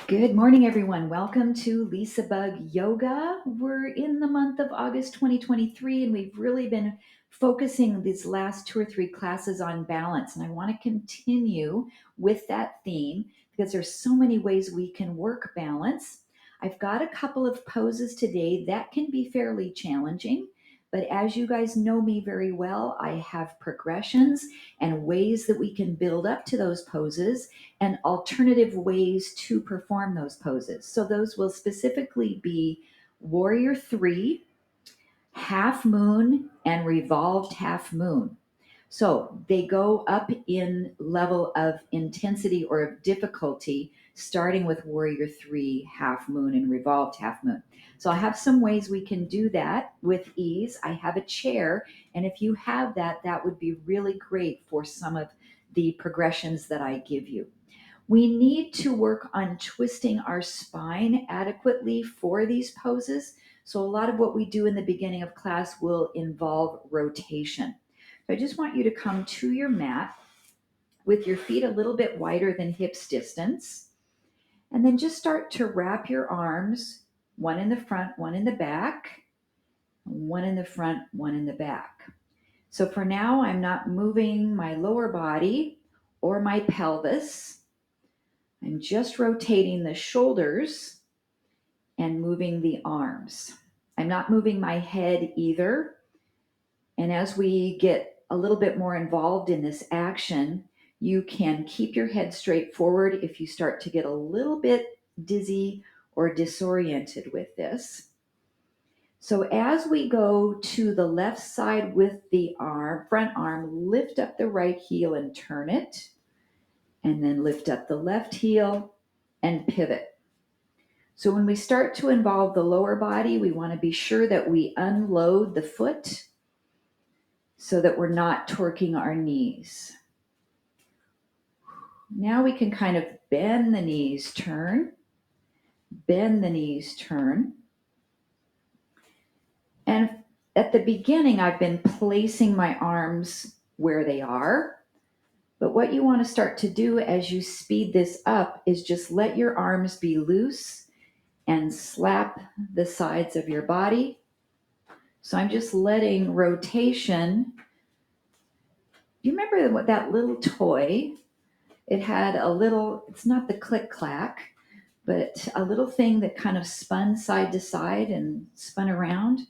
Good morning, everyone. Welcome to LisaBug Yoga. We're in the month of August 2023, and we've really been focusing these last 2 or 3 classes on balance. And I want to continue with that theme because there's so many ways we can work balance. I've got a couple of poses today that can be fairly challenging, but as you guys know me very well, I have progressions and ways that we can build up to those poses and alternative ways to perform those poses. So those will specifically be Warrior Three, Half Moon, and Revolved Half Moon. So they go up in level of intensity or of difficulty, starting with Warrior Three, Half Moon, and Revolved Half Moon. So I have some ways we can do that with ease. I have a chair, and if you have that, that would be really great for some of the progressions that I give you. We need to work on twisting our spine adequately for these poses. So a lot of what we do in the beginning of class will involve rotation. So I just want you to come to your mat with your feet a little bit wider than hips distance. And then just start to wrap your arms, one in the front, one in the back, one in the front, one in the back. So for now, I'm not moving my lower body or my pelvis. I'm just rotating the shoulders and moving the arms. I'm not moving my head either. And as we get a little bit more involved in this action, you can keep your head straight forward if you start to get a little bit dizzy or disoriented with this. So as we go to the left side with the front arm, lift up the right heel and turn it, and then lift up the left heel and pivot. So when we start to involve the lower body, we want to be sure that we unload the foot so that we're not torquing our knees. Now we can kind of bend the knees, turn, bend the knees, turn. And at the beginning, I've been placing my arms where they are. But what you want to start to do as you speed this up is just let your arms be loose and slap the sides of your body. So I'm just letting rotation. You remember what that little toy? It had a little, it's not the click clack, but a little thing that kind of spun side to side and spun around.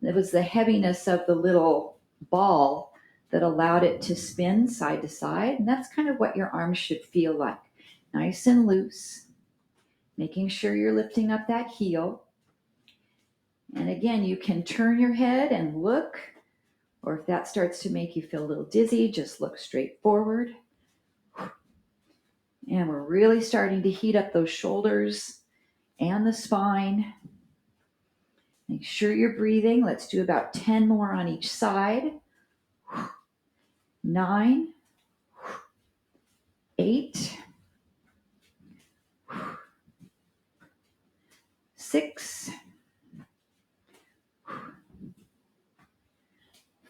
It was the heaviness of the little ball that allowed it to spin side to side. And that's kind of what your arms should feel like. Nice and loose, making sure you're lifting up that heel. And again, you can turn your head and look, or if that starts to make you feel a little dizzy, just look straight forward. And we're really starting to heat up those shoulders and the spine. Make sure you're breathing. Let's do about 10 more on each side. 9, 8, 6,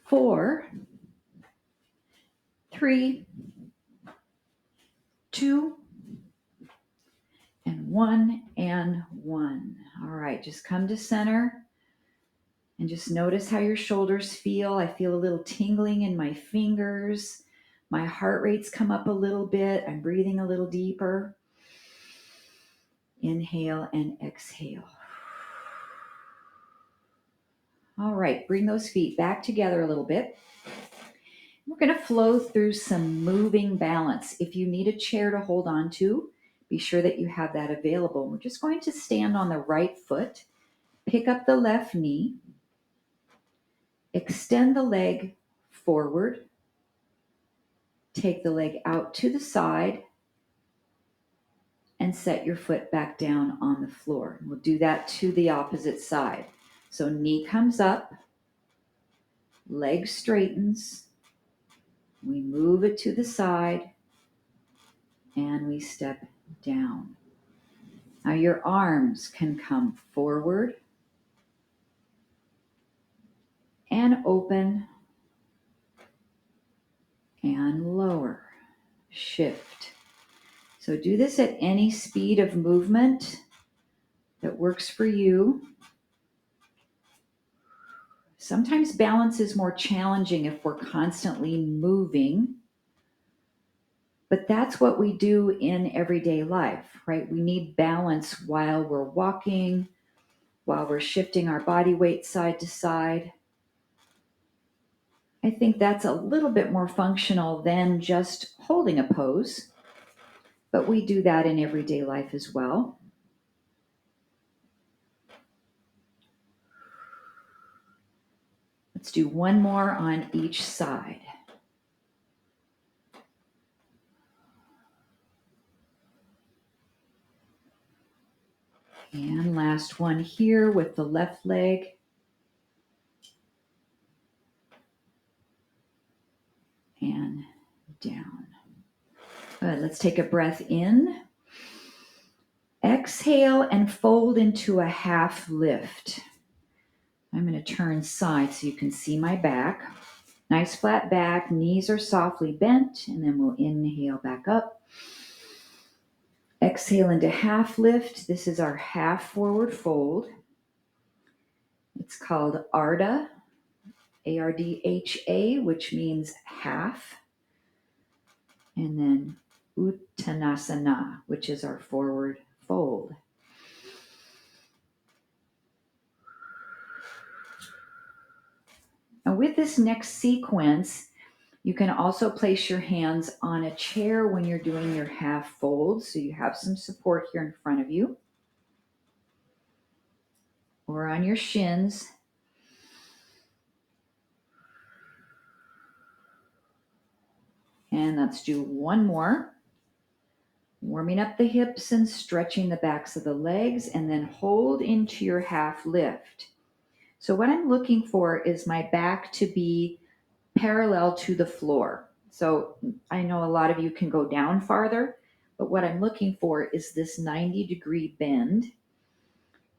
4, 3, 2, and 1. All right, just come to center and just notice how your shoulders feel. I feel a little tingling in my fingers. My heart rate's come up a little bit. I'm breathing a little deeper. Inhale and exhale. All right, bring those feet back together a little bit. We're going to flow through some moving balance. If you need a chair to hold on to, be sure that you have that available. We're just going to stand on the right foot, pick up the left knee, extend the leg forward, take the leg out to the side, and set your foot back down on the floor. We'll do that to the opposite side. So knee comes up, leg straightens, we move it to the side, and we step down. Now your arms can come forward and open and lower. Shift. So do this at any speed of movement that works for you. Sometimes balance is more challenging if we're constantly moving, but that's what we do in everyday life, right? We need balance while we're walking, while we're shifting our body weight side to side. I think that's a little bit more functional than just holding a pose, but we do that in everyday life as well. Let's do one more on each side. And last one here with the left leg. And down. Good. Let's take a breath in. Exhale and fold into a half lift. I'm going to turn side so you can see my back. Nice flat back, knees are softly bent, and then we'll inhale back up. Exhale into half lift. This is our half forward fold. It's called Ardha, A-R-D-H-A, which means half. And then Uttanasana, which is our forward fold. And with this next sequence, you can also place your hands on a chair when you're doing your half fold, so you have some support here in front of you, or on your shins. And let's do one more. Warming up the hips and stretching the backs of the legs, and then hold into your half lift. So what I'm looking for is my back to be parallel to the floor. So I know a lot of you can go down farther, but what I'm looking for is this 90-degree bend.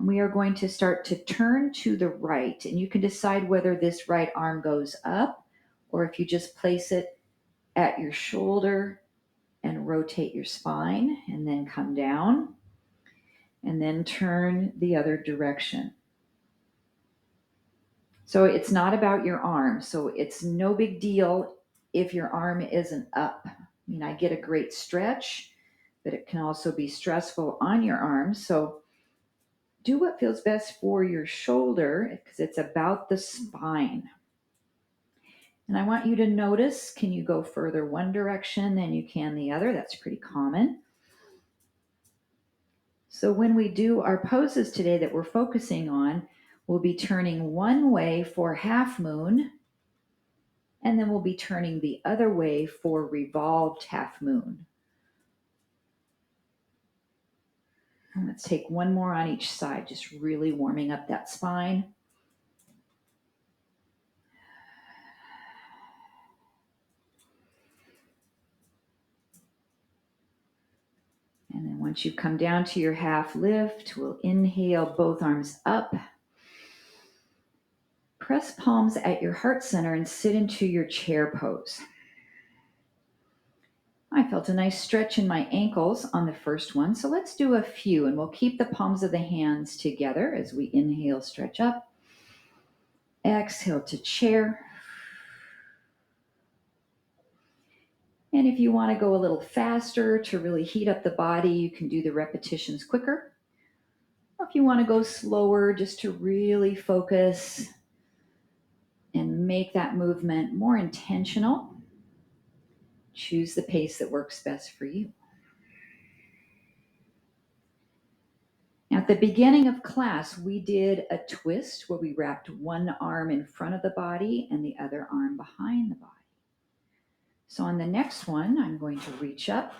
And we are going to start to turn to the right, and you can decide whether this right arm goes up or if you just place it at your shoulder and rotate your spine and then come down and then turn the other direction. So it's not about your arm. So it's no big deal if your arm isn't up. I mean, I get a great stretch, but it can also be stressful on your arm. So do what feels best for your shoulder because it's about the spine. And I want you to notice, can you go further one direction than you can the other? That's pretty common. So when we do our poses today that we're focusing on, we'll be turning one way for half moon, and then we'll be turning the other way for revolved half moon. And let's take one more on each side, just really warming up that spine. And then once you come down to your half lift, we'll inhale both arms up. Press palms at your heart center and sit into your chair pose. I felt a nice stretch in my ankles on the first one, so let's do a few, and we'll keep the palms of the hands together as we inhale, stretch up. Exhale to chair. And if you want to go a little faster to really heat up the body, you can do the repetitions quicker. Or if you want to go slower just to really focus and make that movement more intentional, choose the pace that works best for you. Now, at the beginning of class, we did a twist where we wrapped one arm in front of the body and the other arm behind the body. So on the next one, I'm going to reach up.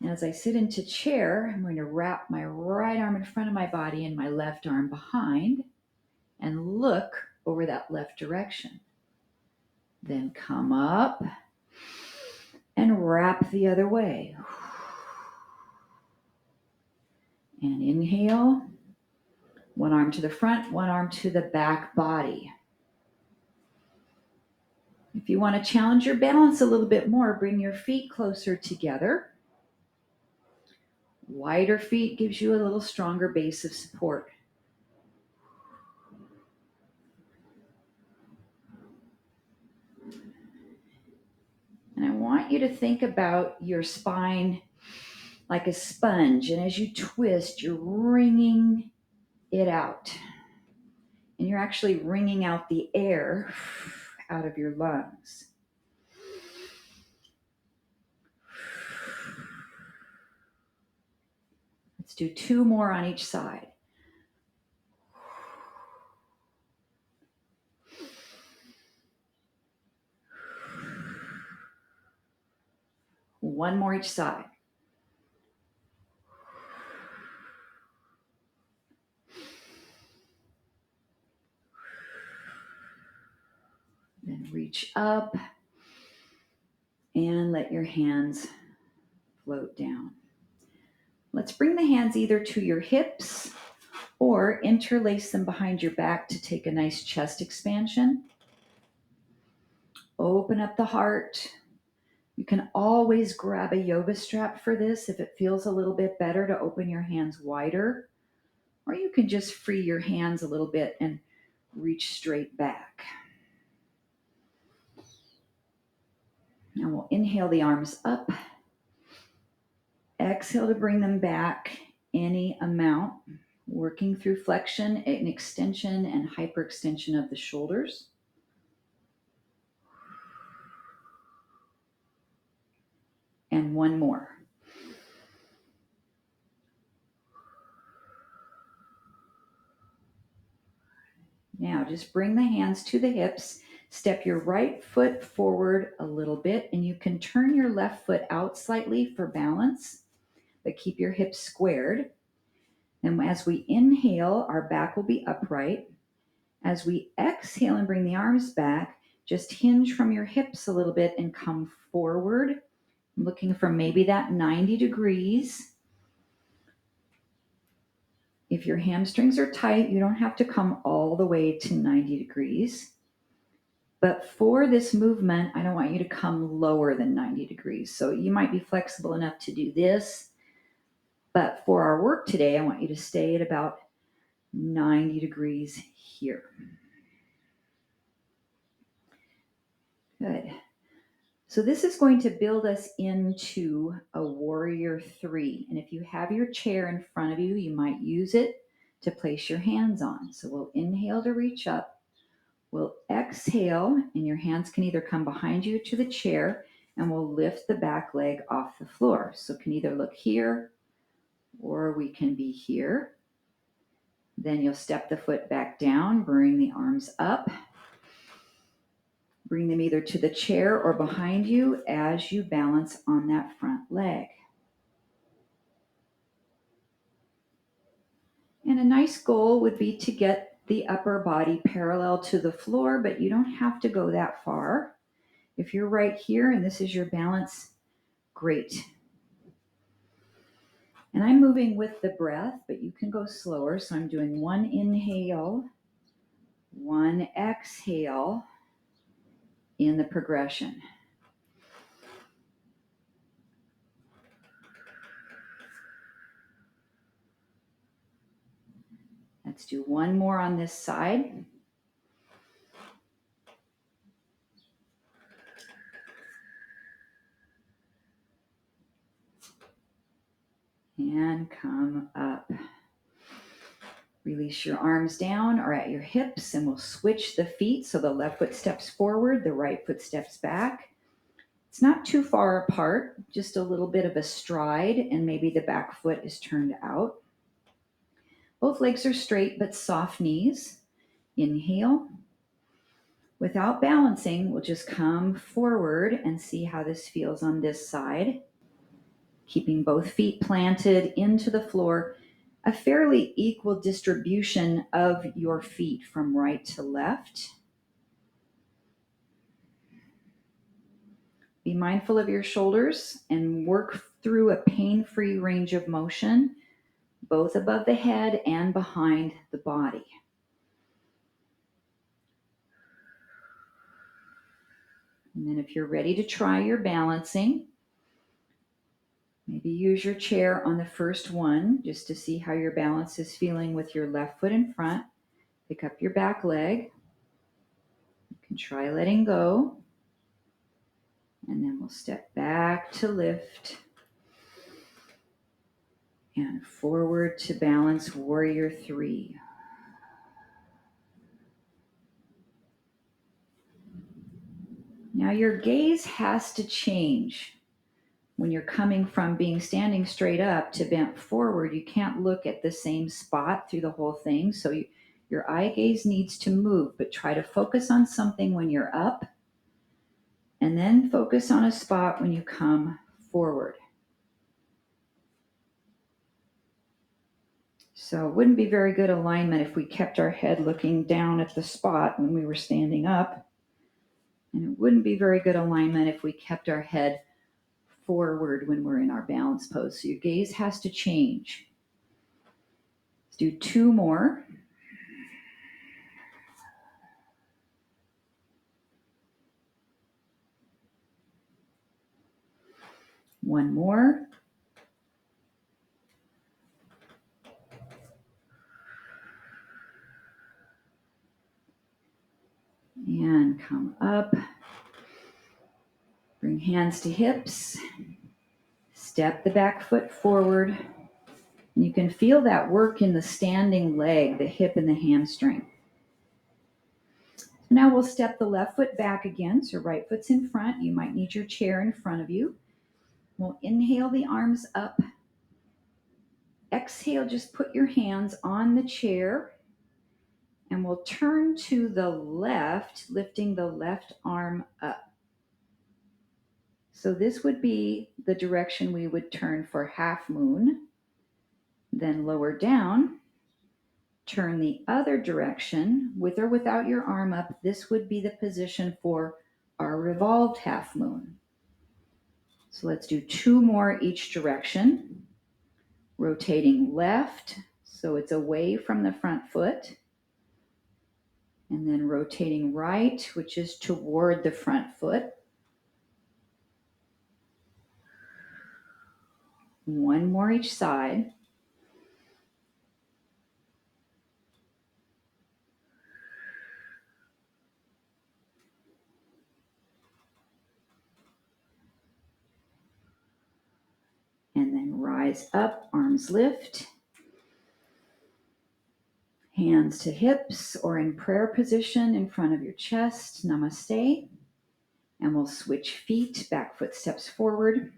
And as I sit into chair, I'm going to wrap my right arm in front of my body and my left arm behind and look over that left direction. Then come up and wrap the other way. And inhale, one arm to the front, one arm to the back body. If you want to challenge your balance a little bit more, bring your feet closer together. Wider feet gives you a little stronger base of support. And I want you to think about your spine like a sponge. And as you twist, you're wringing it out. And you're actually wringing out the air out of your lungs. Let's do 2 more on each side. One more each side. Then reach up and let your hands float down. Let's bring the hands either to your hips or interlace them behind your back to take a nice chest expansion. Open up the heart. You can always grab a yoga strap for this if it feels a little bit better to open your hands wider. Or you can just free your hands a little bit and reach straight back. Now we'll inhale the arms up. Exhale to bring them back any amount, working through flexion and extension and hyperextension of the shoulders. And one more. Now just bring the hands to the hips. Step your right foot forward a little bit, and you can turn your left foot out slightly for balance, but keep your hips squared. And as we inhale, our back will be upright. As we exhale and bring the arms back, just hinge from your hips a little bit and come forward, looking for maybe that 90 degrees. If your hamstrings are tight, you don't have to come all the way to 90 degrees. But for this movement, I don't want you to come lower than 90 degrees. So you might be flexible enough to do this. But for our work today, I want you to stay at about 90 degrees here. Good. So this is going to build us into a warrior 3. And if you have your chair in front of you, you might use it to place your hands on. So we'll inhale to reach up. We'll exhale, and your hands can either come behind you to the chair, and we'll lift the back leg off the floor. So it can either look here, or we can be here. Then you'll step the foot back down, bring the arms up. Bring them either to the chair or behind you as you balance on that front leg. And a nice goal would be to get the upper body parallel to the floor, but you don't have to go that far. If you're right here and this is your balance, great. And I'm moving with the breath, but you can go slower. So I'm doing 1 inhale, 1 exhale in the progression. Let's do 1 more on this side. And come up. Release your arms down or at your hips, and we'll switch the feet. So the left foot steps forward, the right foot steps back. It's not too far apart, just a little bit of a stride, and maybe the back foot is turned out. Both legs are straight, but soft knees. Inhale. Without balancing, we'll just come forward and see how this feels on this side. Keeping both feet planted into the floor. A fairly equal distribution of your feet from right to left. Be mindful of your shoulders and work through a pain-free range of motion, both above the head and behind the body. And then if you're ready to try your balancing, Maybe use your chair on the first one just to see how your balance is feeling with your left foot in front. Pick up your back leg. You can try letting go. And then we'll step back to lift. And forward to balance warrior 3. Now your gaze has to change. When you're coming from being standing straight up to bent forward, you can't look at the same spot through the whole thing. So your eye gaze needs to move, but try to focus on something when you're up and then focus on a spot when you come forward. So it wouldn't be very good alignment if we kept our head looking down at the spot when we were standing up. And it wouldn't be very good alignment if we kept our head forward when we're in our balance pose. So your gaze has to change. Let's do 2 more. One more. And come up. Bring hands to hips. Step the back foot forward. And you can feel that work in the standing leg, the hip and the hamstring. So now we'll step the left foot back again. So right foot's in front. You might need your chair in front of you. We'll inhale the arms up. Exhale, just put your hands on the chair. And we'll turn to the left, lifting the left arm up. So this would be the direction we would turn for half moon. Then lower down, turn the other direction with or without your arm up. This would be the position for our revolved half moon. So let's do 2 more each direction. Rotating left, so it's away from the front foot. And then rotating right, which is toward the front foot. 1 more each side. And then rise up, arms lift. Hands to hips or in prayer position in front of your chest. Namaste. And we'll switch feet. Back foot steps forward.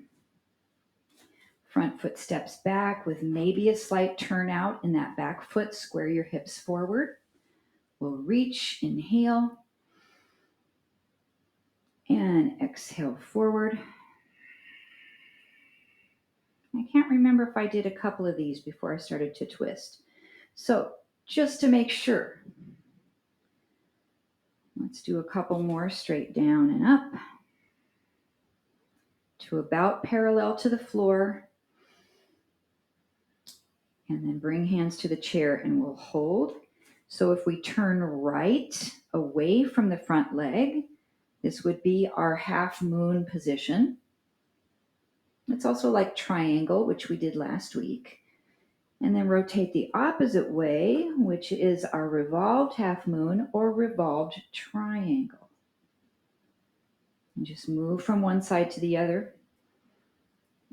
Front foot steps back with maybe a slight turnout in that back foot. Square your hips forward. We'll reach, inhale. And exhale forward. I can't remember if I did a couple of these before I started to twist. So just to make sure, let's do a couple more straight down and up to about parallel to the floor. And then bring hands to the chair and we'll hold. So if we turn right away from the front leg, this would be our half moon position. It's also like triangle, which we did last week. And then rotate the opposite way, which is our revolved half moon or revolved triangle. And just move from one side to the other.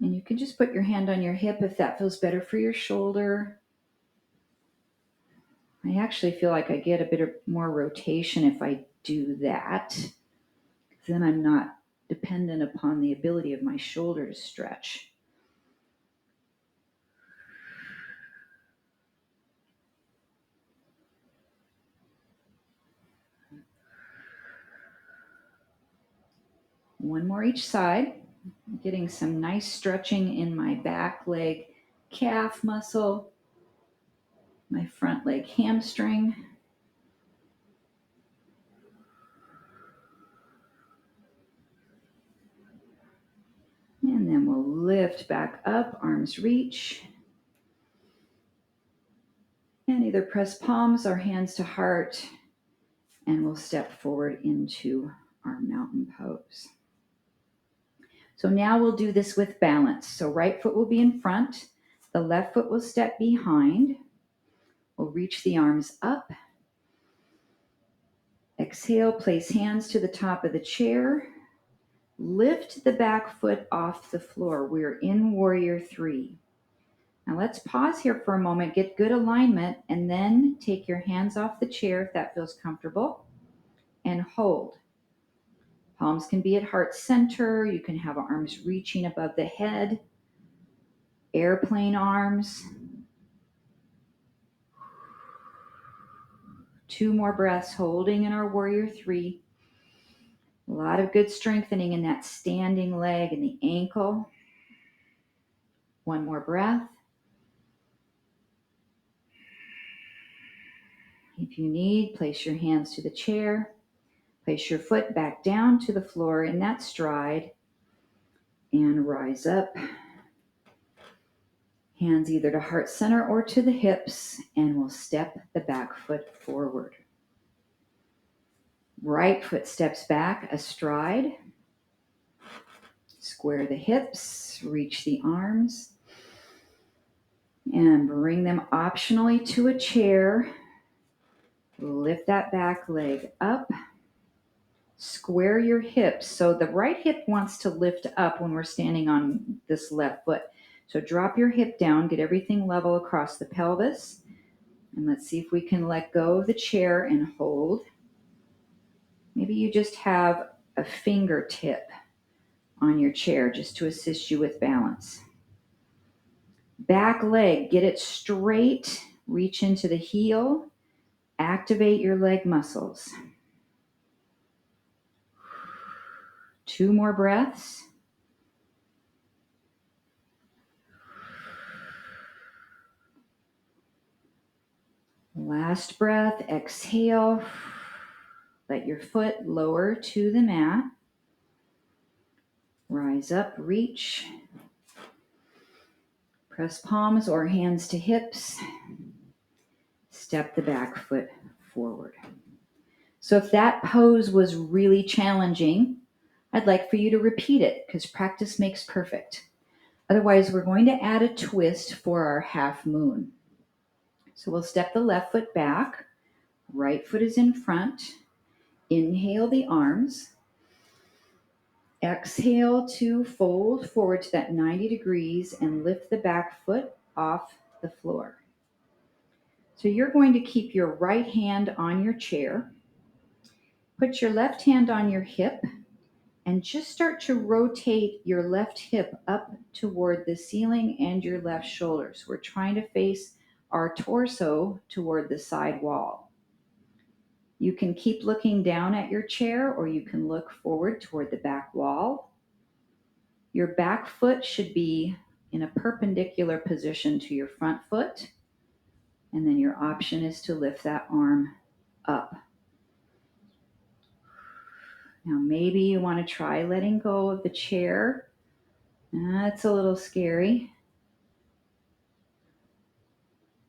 And you can just put your hand on your hip if that feels better for your shoulder. I actually feel like I get a bit more rotation if I do that. Then I'm not dependent upon the ability of my shoulder to stretch. One more each side. I'm getting some nice stretching in my back leg calf muscle, my front leg hamstring. And then we'll lift back up, arms reach. And either press palms or hands to heart. And we'll step forward into our mountain pose. So now we'll do this with balance. So right foot will be in front, the left foot will step behind. We'll reach the arms up. Exhale, place hands to the top of the chair. Lift the back foot off the floor. We're in warrior three. Now let's pause here for a moment, get good alignment, and then take your hands off the chair if that feels comfortable, and hold. Palms can be at heart center. You can have arms reaching above the head, airplane arms. 2 more breaths, holding in our warrior three. A lot of good strengthening in that standing leg and the ankle. 1 more breath. If you need, place your hands to the chair. Place your foot back down to the floor in that stride and rise up. Hands either to heart center or to the hips, and we'll step the back foot forward. Right foot steps back, astride. Square the hips, reach the arms, and bring them optionally to a chair. Lift that back leg up. Square your hips. So the right hip wants to lift up when we're standing on this left foot. So drop your hip down, get everything level across the pelvis. And let's see if we can let go of the chair and hold. Maybe you just have a fingertip on your chair just to assist you with balance. Back leg, get it straight, reach into the heel, activate your leg muscles. 2 more breaths. Last breath, exhale. Let your foot lower to the mat. Rise up, reach. Press palms or hands to hips. Step the back foot forward. So if that pose was really challenging, I'd like for you to repeat it because practice makes perfect. Otherwise, we're going to add a twist for our half moon. So we'll step the left foot back. Right foot is in front. Inhale the arms. Exhale to fold forward to that 90 degrees and lift the back foot off the floor. So you're going to keep your right hand on your chair. Put your left hand on your hip and just start to rotate your left hip up toward the ceiling and your left shoulders. We're trying to face our torso toward the side wall. You can keep looking down at your chair or you can look forward toward the back wall. Your back foot should be in a perpendicular position to your front foot. And then your option is to lift that arm up. Now maybe you want to try letting go of the chair. That's a little scary.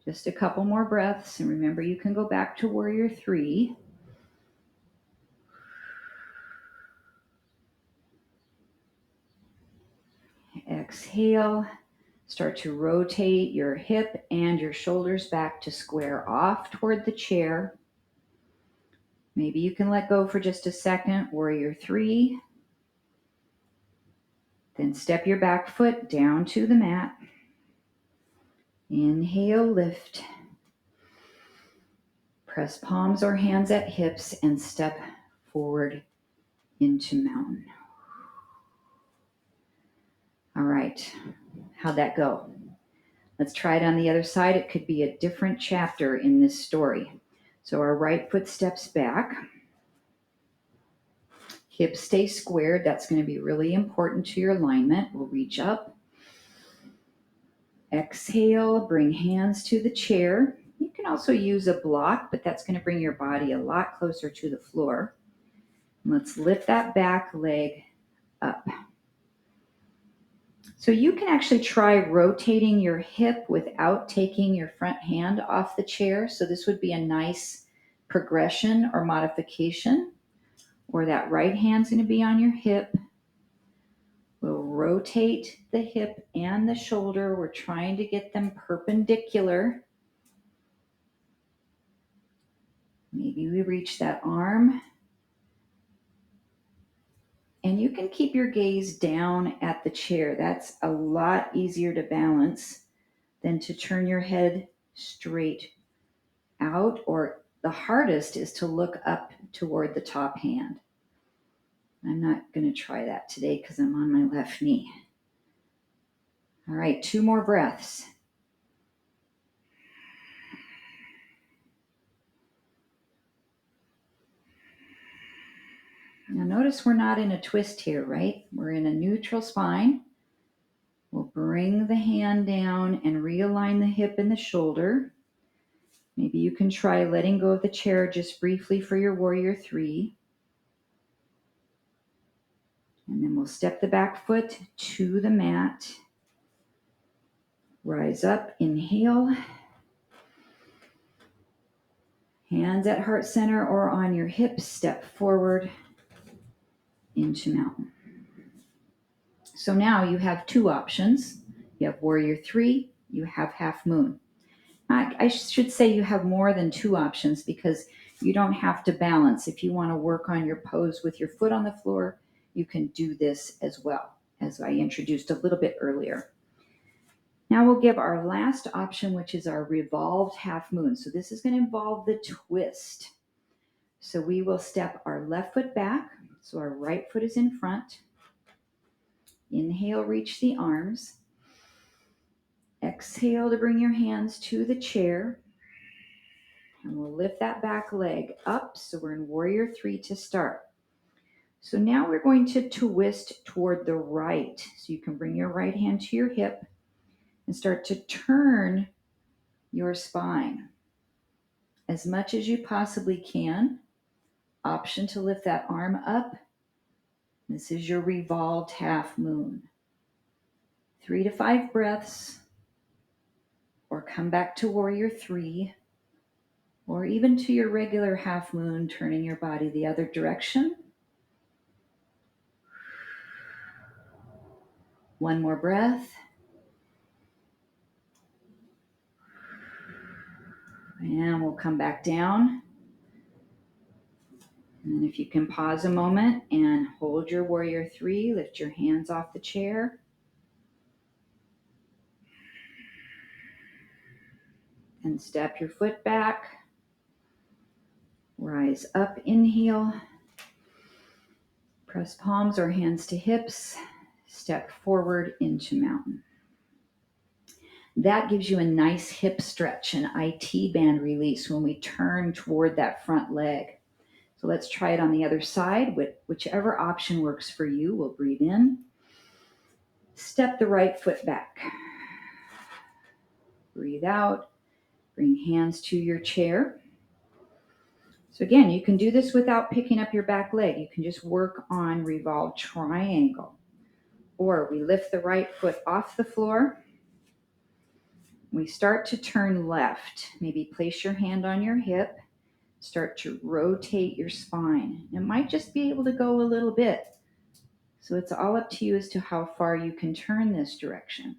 Just a couple more breaths. And remember, you can go back to warrior three. Exhale. Start to rotate your hip and your shoulders back to square off toward the chair. Maybe you can let go for just a second, warrior three. Then step your back foot down to the mat. Inhale, lift. Press palms or hands at hips and step forward into mountain. All right, how'd that go? Let's try it on the other side. It could be a different chapter in this story. So our right foot steps back. Hips stay squared. That's going to be really important to your alignment. We'll reach up. Exhale, bring hands to the chair. You can also use a block, but that's going to bring your body a lot closer to the floor. Let's lift that back leg up. So you can actually try rotating your hip without taking your front hand off the chair. So this would be a nice progression or modification. Or that right hand's going to be on your hip. We'll rotate the hip and the shoulder. We're trying to get them perpendicular. Maybe we reach that arm. And you can keep your gaze down at the chair. That's a lot easier to balance than to turn your head straight out, or the hardest is to look up toward the top hand. I'm not going to try that today because I'm on my left knee. All right, 2 more breaths. Now notice we're not in a twist here, right? We're in a neutral spine. We'll bring the hand down and realign the hip and the shoulder. Maybe you can try letting go of the chair just briefly for your warrior 3. And then we'll step the back foot to the mat. Rise up, inhale. Hands at heart center or on your hips, step forward into mountain. So now you have 2 options. You have warrior 3, you have half moon. I should say you have more than 2 options because you don't have to balance. If you want to work on your pose with your foot on the floor, you can do this as well, as I introduced a little bit earlier. Now we'll give our last option, which is our revolved half moon. So this is going to involve the twist. So we will step our left foot back. So our right foot is in front. Inhale, reach the arms. Exhale to bring your hands to the chair. And we'll lift that back leg up. So we're in warrior 3 to start. So now we're going to twist toward the right. So you can bring your right hand to your hip and start to turn your spine as much as you possibly can. Option to lift that arm up. This is your revolved half moon. 3 to 5 breaths, or come back to warrior 3, or even to your regular half moon, turning your body the other direction. 1 more breath. And we'll come back down. And if you can pause a moment and hold your warrior 3, lift your hands off the chair. And step your foot back. Rise up, inhale. Press palms or hands to hips. Step forward into mountain. That gives you a nice hip stretch, an IT band release when we turn toward that front leg. So let's try it on the other side. Whichever option works for you, we'll breathe in. Step the right foot back. Breathe out. Bring hands to your chair. So again, you can do this without picking up your back leg. You can just work on revolved triangle. Or we lift the right foot off the floor. We start to turn left. Maybe place your hand on your hip. Start to rotate your spine. It might just be able to go a little bit. So it's all up to you as to how far you can turn this direction.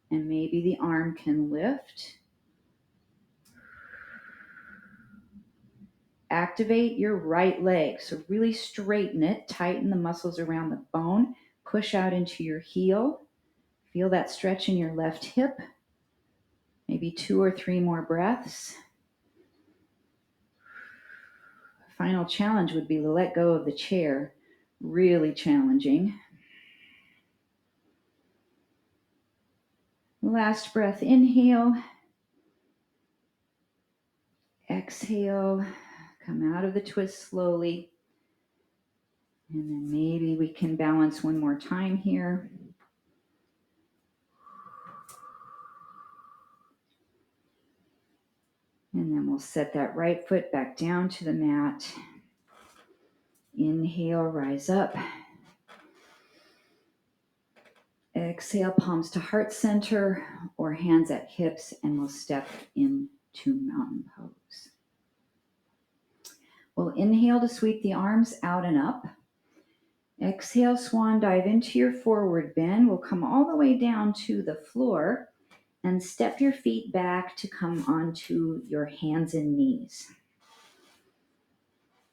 And maybe the arm can lift. Activate your right leg. So really straighten it, tighten the muscles around the bone, push out into your heel. Feel that stretch in your left hip. Maybe 2 or 3 more breaths. Final challenge would be to let go of the chair. Really challenging. Last breath, inhale. Exhale. Come out of the twist slowly. And then maybe we can balance 1 more time here. And then we'll set that right foot back down to the mat. Inhale, rise up. Exhale, palms to heart center or hands at hips, and we'll step into mountain pose. We'll inhale to sweep the arms out and up. Exhale, swan dive into your forward bend. We'll come all the way down to the floor and step your feet back to come onto your hands and knees.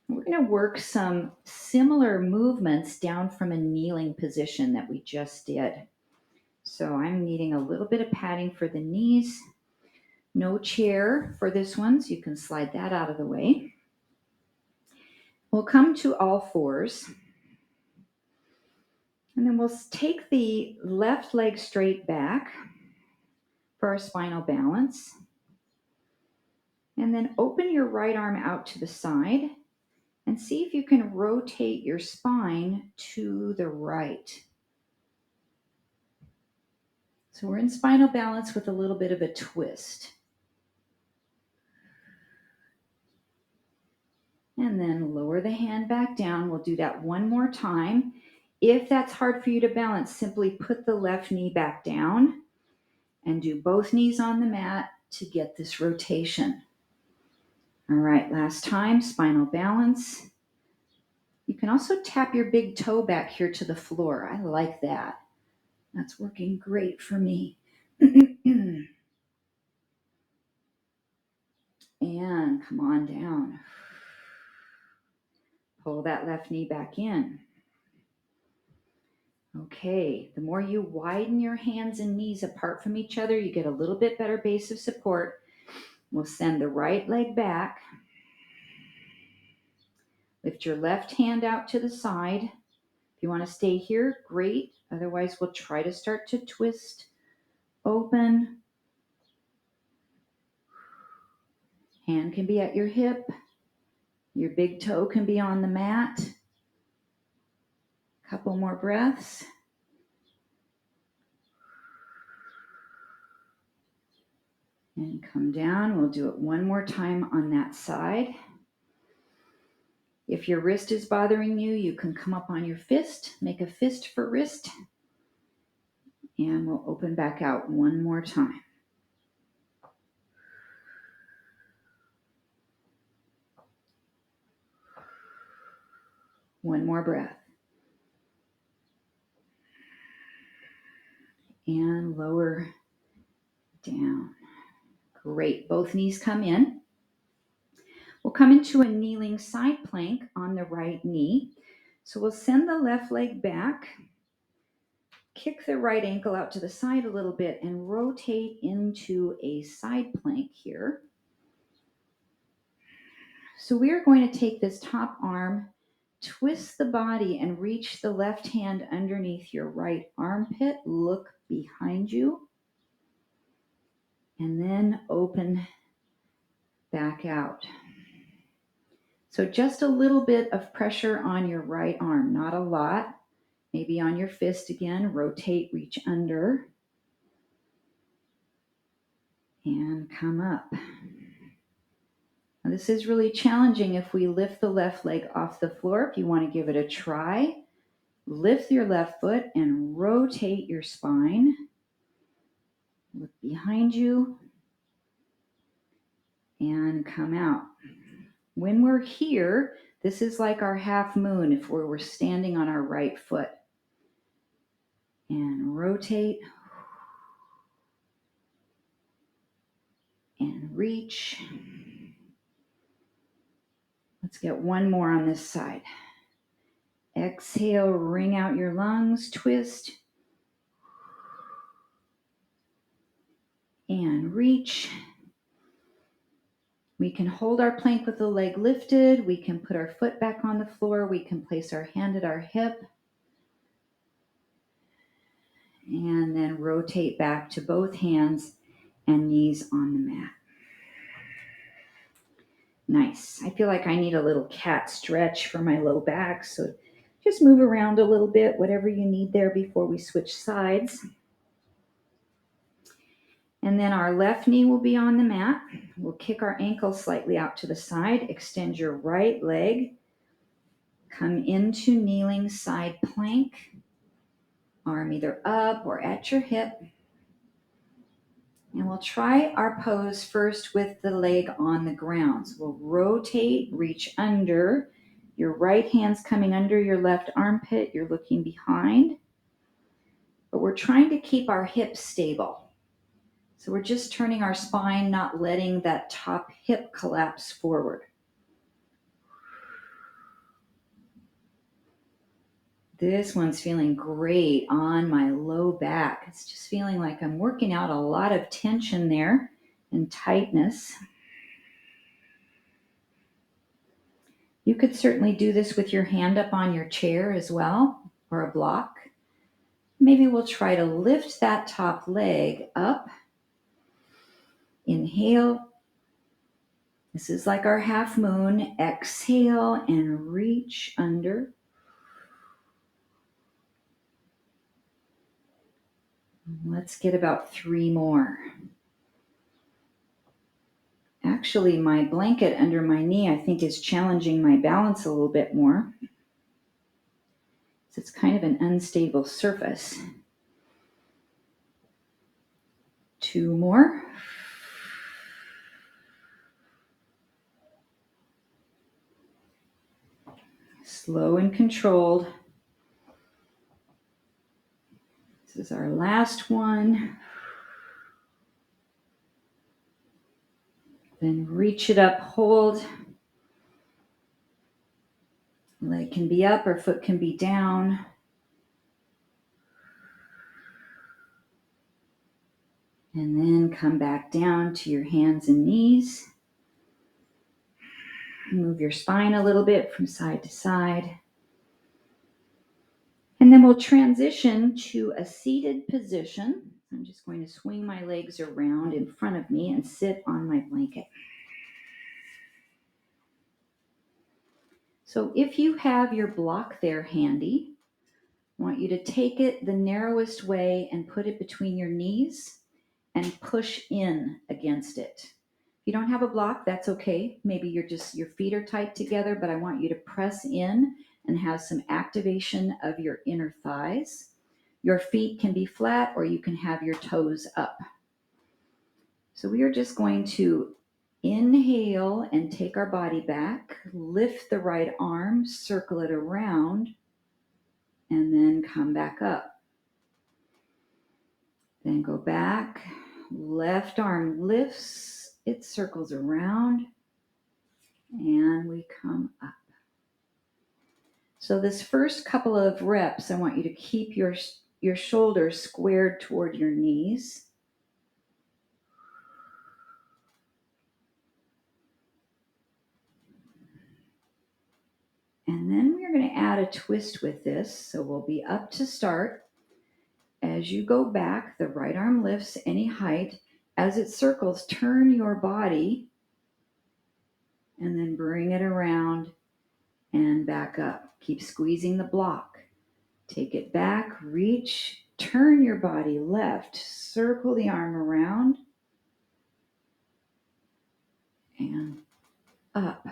We're going to work some similar movements down from a kneeling position that we just did. So I'm needing a little bit of padding for the knees. No chair for this one, so you can slide that out of the way. We'll come to all fours. And then we'll take the left leg straight back for our spinal balance. And then open your right arm out to the side and see if you can rotate your spine to the right. So we're in spinal balance with a little bit of a twist. And then lower the hand back down. We'll do that one more time. If that's hard for you to balance, simply put the left knee back down and do both knees on the mat to get this rotation. All right, last time, spinal balance. You can also tap your big toe back here to the floor. I like that. That's working great for me. And come on down. Pull that left knee back in. Okay, the more you widen your hands and knees apart from each other, you get a little bit better base of support. We'll send the right leg back. Lift your left hand out to the side. If you want to stay here, great. Otherwise, we'll try to start to twist open. Hand can be at your hip. Your big toe can be on the mat. Couple more breaths. And come down. We'll do it one more time on that side. If your wrist is bothering you, you can come up on your fist. Make a fist for wrist. And we'll open back out one more time. One more breath. And lower down. Great. Both knees come in. We'll come into a kneeling side plank on the right knee. So we'll send the left leg back, kick the right ankle out to the side a little bit, and rotate into a side plank here. So we are going to take this top arm, twist the body, and reach the left hand underneath your right armpit. Look behind you. And then open back out. So just a little bit of pressure on your right arm, not a lot. Maybe on your fist again, rotate, reach under, and come up. Now this is really challenging if we lift the left leg off the floor. If you want to give it a try, lift your left foot and rotate your spine. Look behind you and come out. When we're here, this is like our half moon if we were standing on our right foot. And rotate and reach. Let's get one more on this side. Exhale, wring out your lungs, twist. And reach. We can hold our plank with the leg lifted. We can put our foot back on the floor. We can place our hand at our hip. And then rotate back to both hands and knees on the mat. Nice. I feel like I need a little cat stretch for my low back. So just move around a little bit, whatever you need there before we switch sides. And then our left knee will be on the mat. We'll kick our ankle slightly out to the side. Extend your right leg. Come into kneeling side plank. Arm either up or at your hip. And we'll try our pose first with the leg on the ground. So we'll rotate, reach under, Your right hand's coming under your left armpit. You're looking behind. But we're trying to keep our hips stable. So we're just turning our spine, not letting that top hip collapse forward. This one's feeling great on my low back. It's just feeling like I'm working out a lot of tension there and tightness. You could certainly do this with your hand up on your chair as well, or a block. Maybe we'll try to lift that top leg up. Inhale. This is like our half moon. Exhale and reach under. Let's get about 3 more. Actually, my blanket under my knee, I think, is challenging my balance a little bit more. So it's kind of an unstable surface. 2 more. Slow and controlled. This is our last one. Then reach it up, hold. Leg can be up or foot can be down. And then come back down to your hands and knees. Move your spine a little bit from side to side. And then we'll transition to a seated position. I'm just going to swing my legs around in front of me and sit on my blanket. So if you have your block there handy, I want you to take it the narrowest way and put it between your knees and push in against it. If you don't have a block, that's okay. Maybe your feet are tight together, but I want you to press in and have some activation of your inner thighs. Your feet can be flat or you can have your toes up. So we are just going to inhale and take our body back, lift the right arm, circle it around, and then come back up. Then go back, left arm lifts, it circles around, and we come up. So this first couple of reps, I want you to keep your shoulders squared toward your knees. And then we're going to add a twist with this. So we'll be up to start. As you go back, the right arm lifts any height. As it circles, turn your body and then bring it around and back up. Keep squeezing the block. Take it back, reach, turn your body left, circle the arm around and up.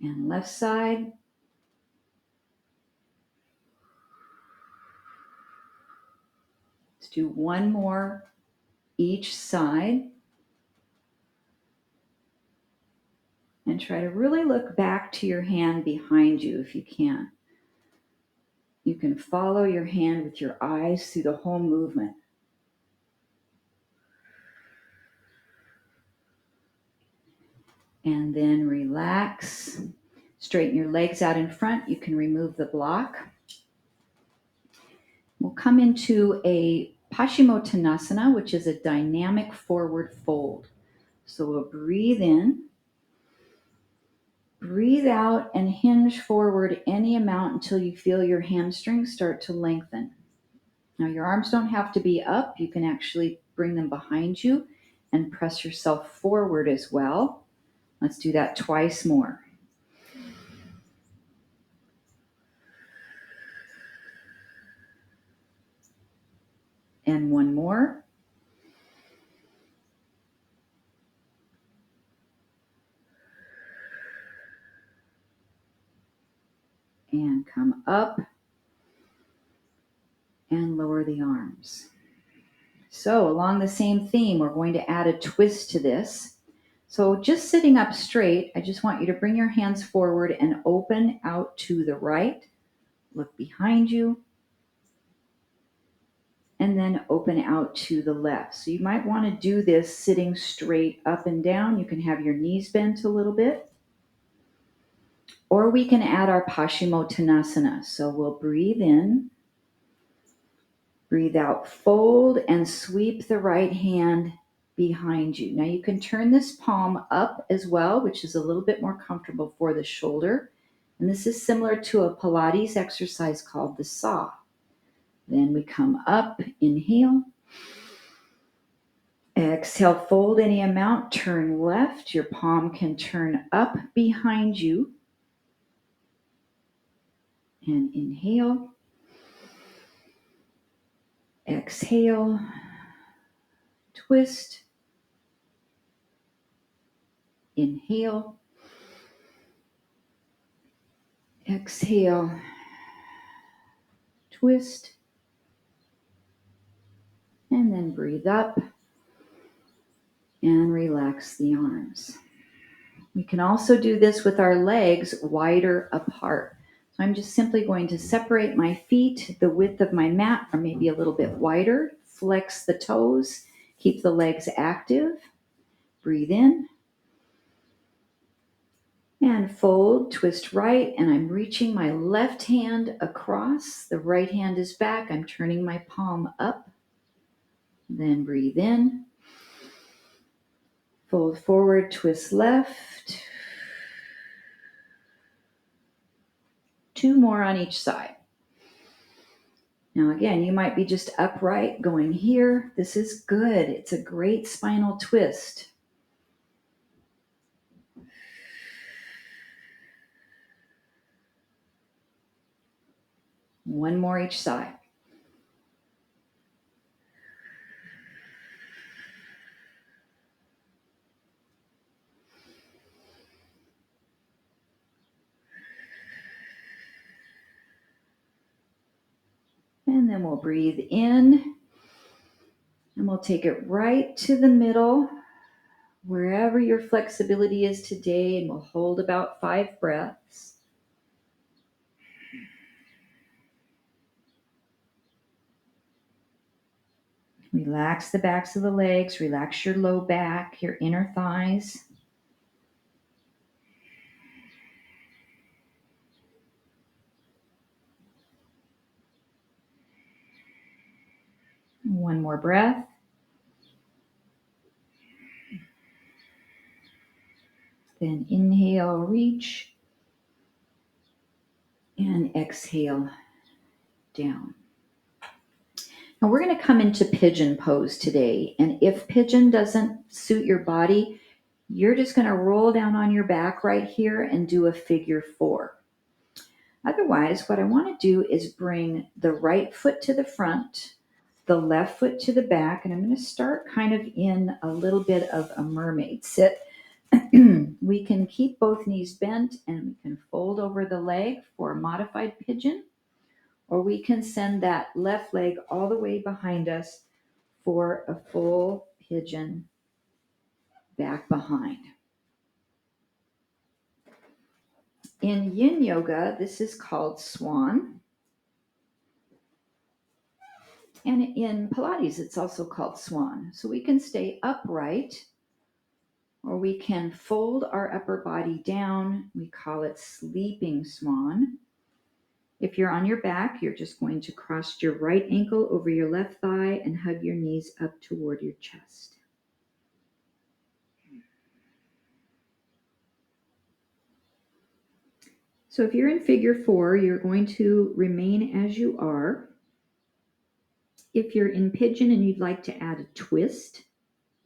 And left side. Let's do 1 more each side. And try to really look back to your hand behind you if you can. You can follow your hand with your eyes through the whole movement. And then relax. Straighten your legs out in front. You can remove the block. We'll come into a Paschimottanasana, which is a dynamic forward fold. So we'll breathe in, breathe out, and hinge forward any amount until you feel your hamstrings start to lengthen. Now your arms don't have to be up. You can actually bring them behind you and press yourself forward as well. Let's do that twice more. And 1 more. And come up and lower the arms. So along the same theme, we're going to add a twist to this. So just sitting up straight, I just want you to bring your hands forward and open out to the right. Look behind you. And then open out to the left. So you might want to do this sitting straight up and down. You can have your knees bent a little bit. Or we can add our Paschimottanasana. So we'll breathe in, breathe out, fold, and sweep the right hand behind you. Now you can turn this palm up as well, which is a little bit more comfortable for the shoulder. And this is similar to a Pilates exercise called the saw. Then we come up, inhale. Exhale, fold any amount, turn left. Your palm can turn up behind you. And inhale. Exhale. Twist. Inhale. Exhale. Twist. And then breathe up and relax the arms. We can also do this with our legs wider apart. So I'm just simply going to separate my feet the width of my mat, or maybe a little bit wider. Flex the toes. Keep the legs active. Breathe in. And fold, twist right, and I'm reaching my left hand across. The right hand is back. I'm turning my palm up. Then breathe in. Fold forward, twist left. 2 more on each side. Now again, you might be just upright going here. This is good. It's a great spinal twist. One more each side. And then we'll breathe in. And we'll take it right to the middle, wherever your flexibility is today, and we'll hold about 5 breaths. Relax the backs of the legs, relax your low back, your inner thighs. One more breath. Then inhale, reach, and exhale down. Now we're going to come into pigeon pose today. And if pigeon doesn't suit your body, you're just going to roll down on your back right here and do a figure 4. Otherwise, what I want to do is bring the right foot to the front, the left foot to the back, and I'm going to start kind of in a little bit of a mermaid sit. We can keep both knees bent and we can fold over the leg for a modified pigeon, or we can send that left leg all the way behind us for a full pigeon back behind. In yin yoga, this is called swan. And in Pilates, it's also called swan. So we can stay upright, or we can fold our upper body down. We call it sleeping swan. If you're on your back, you're just going to cross your right ankle over your left thigh and hug your knees up toward your chest. So if you're in figure 4, you're going to remain as you are. If you're in pigeon and you'd like to add a twist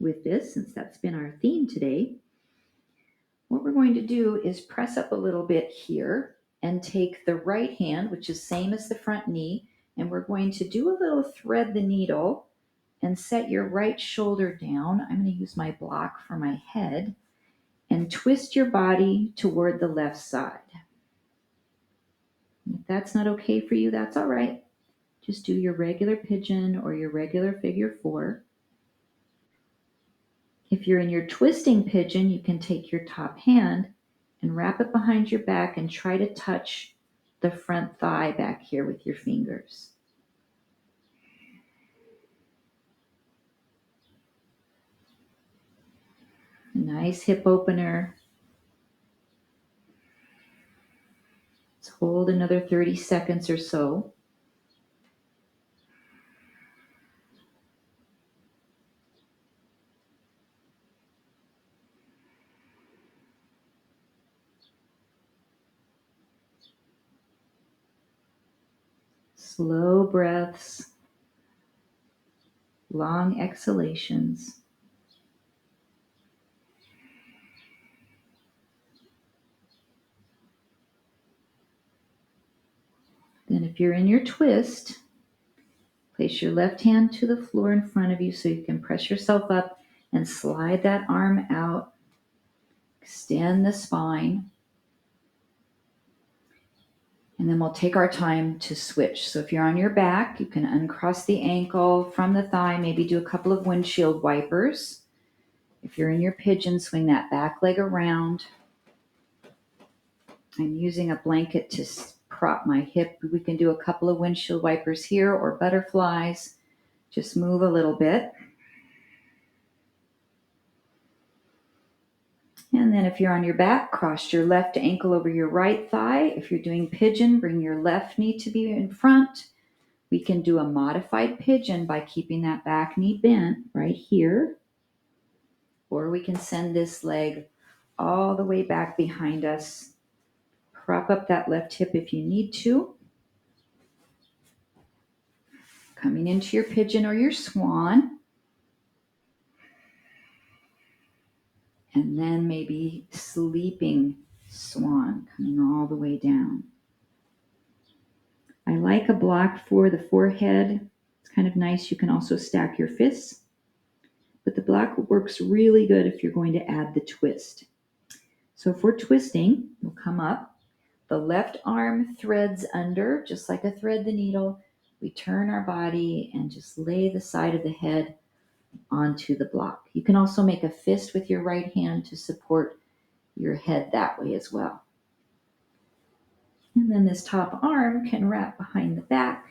with this, since that's been our theme today, what we're going to do is press up a little bit here and take the right hand, which is same as the front knee, and we're going to do a little thread the needle and set your right shoulder down. I'm going to use my block for my head and twist your body toward the left side. If that's not okay for you, that's all right. Just do your regular pigeon or your regular figure 4. If you're in your twisting pigeon, you can take your top hand and wrap it behind your back and try to touch the front thigh back here with your fingers. Nice hip opener. Let's hold another 30 seconds or so. Slow breaths, long exhalations. Then if you're in your twist, place your left hand to the floor in front of you so you can press yourself up and slide that arm out. Extend the spine. And then we'll take our time to switch. So if you're on your back, you can uncross the ankle from the thigh, maybe do a couple of windshield wipers. If you're in your pigeon, swing that back leg around. I'm using a blanket to prop my hip. We can do a couple of windshield wipers here or butterflies. Just move a little bit. And then if you're on your back, cross your left ankle over your right thigh. If you're doing pigeon, bring your left knee to be in front. We can do a modified pigeon by keeping that back knee bent right here. Or we can send this leg all the way back behind us. Prop up that left hip if you need to. Coming into your pigeon or your swan. And then maybe sleeping swan coming all the way down. I like a block for the forehead. It's kind of nice. You can also stack your fists. But the block works really good if you're going to add the twist. So if we're twisting, we'll come up. The left arm threads under, just like a thread the needle. We turn our body and just lay the side of the head onto the block. You can also make a fist with your right hand to support your head that way as well. And then this top arm can wrap behind the back.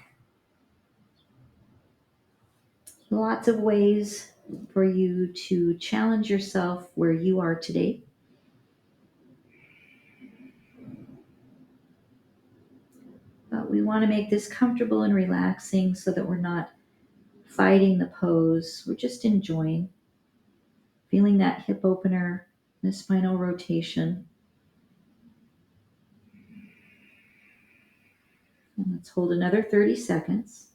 Lots of ways for you to challenge yourself where you are today. But we want to make this comfortable and relaxing so that we're not fighting the pose. We're just enjoying, feeling that hip opener, the spinal rotation. And let's hold another 30 seconds.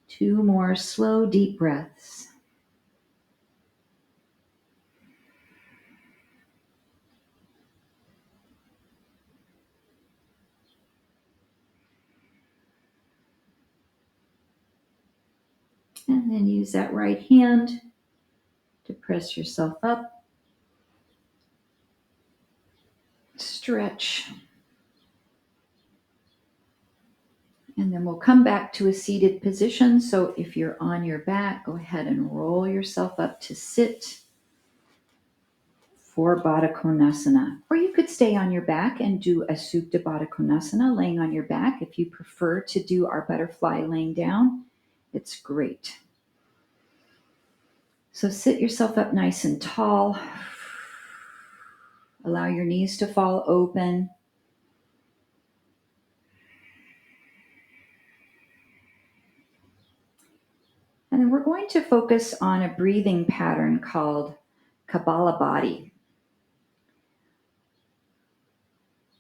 Two more slow, deep breaths. And then use that right hand to press yourself up. Stretch. And then we'll come back to a seated position. So if you're on your back, go ahead and roll yourself up to sit for Baddha Konasana. Or you could stay on your back and do a Supta Baddha Konasana, laying on your back. If you prefer to do our butterfly laying down, it's great. So sit yourself up nice and tall. Allow your knees to fall open. And then we're going to focus on a breathing pattern called Kapalabhati.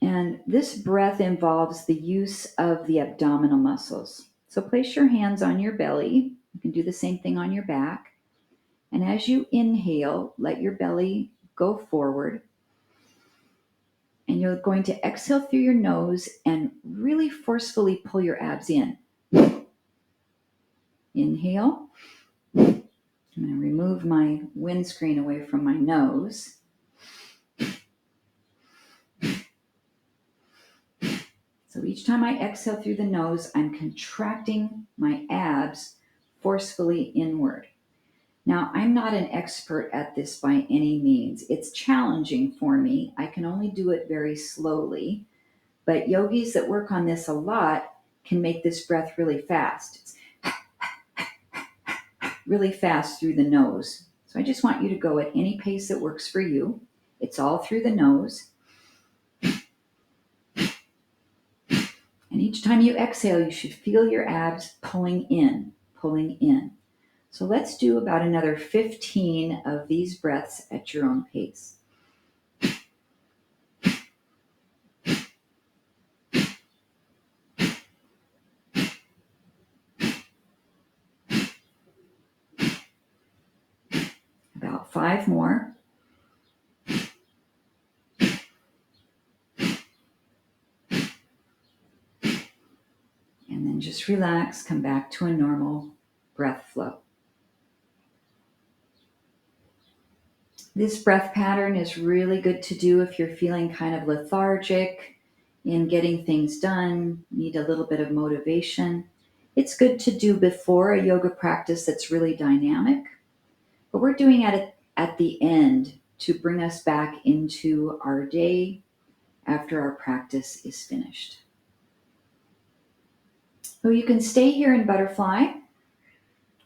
And this breath involves the use of the abdominal muscles. So place your hands on your belly. You can do the same thing on your back. And as you inhale, let your belly go forward. And And you're going to exhale through your nose and really forcefully pull your abs in. Inhale. I'm going to remove my windscreen away from my nose. So each time I exhale through the nose, I'm contracting my abs forcefully inward. Now, I'm not an expert at this by any means. It's challenging for me. I can only do it very slowly. But yogis that work on this a lot can make this breath really fast. It's really fast through the nose. So I just want you to go at any pace that works for you. It's all through the nose. And each time you exhale, you should feel your abs pulling in, pulling in. So let's do about another 15 of these breaths at your own pace. About 5 more. And then just relax, come back to a normal breath flow. This breath pattern is really good to do if you're feeling kind of lethargic in getting things done, need a little bit of motivation. It's good to do before a yoga practice that's really dynamic, but we're doing it at the end to bring us back into our day after our practice is finished. So you can stay here in butterfly,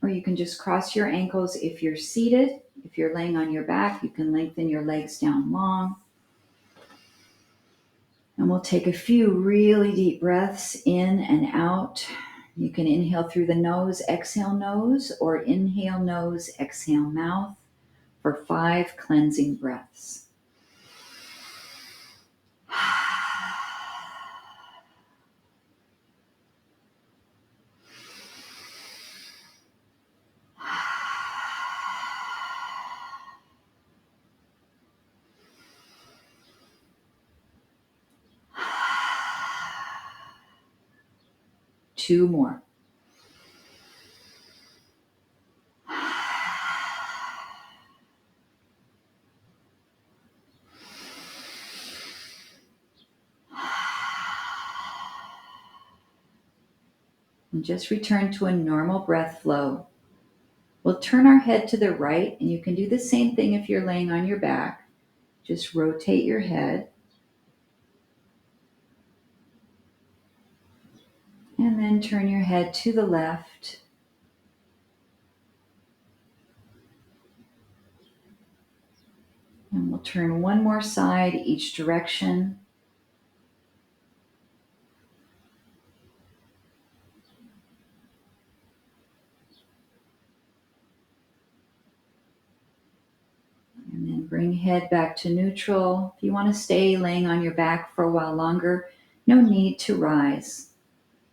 or you can just cross your ankles if you're seated. If you're laying on your back, you can lengthen your legs down long. And we'll take a few really deep breaths in and out. You can inhale through the nose, exhale nose, or inhale nose, exhale mouth for 5 cleansing breaths. Two more. And just return to a normal breath flow. We'll turn our head to the right, and you can do the same thing if you're laying on your back. Just rotate your head. And then turn your head to the left. And we'll turn one more side each direction. And then bring head back to neutral. If you want to stay laying on your back for a while longer, no need to rise.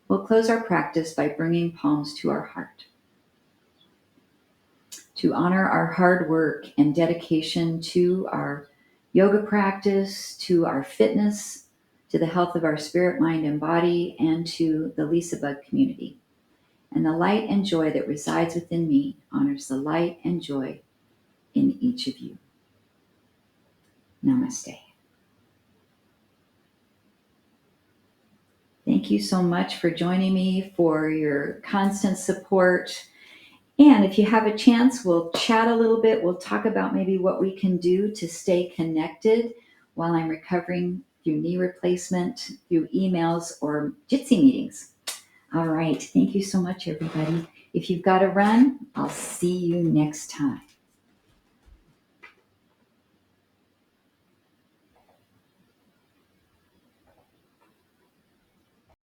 We'll close our practice by bringing palms to our heart. To honor our hard work and dedication to our yoga practice, to our fitness, to the health of our spirit, mind, and body, and to the LisaBug community. And the light and joy that resides within me honors the light and joy in each of you. Namaste. Thank you so much for joining me, for your constant support. And if you have a chance, we'll chat a little bit. We'll talk about maybe what we can do to stay connected while I'm recovering through knee replacement, through emails or Jitsi meetings. All right. Thank you so much, everybody. If you've got to run, I'll see you next time.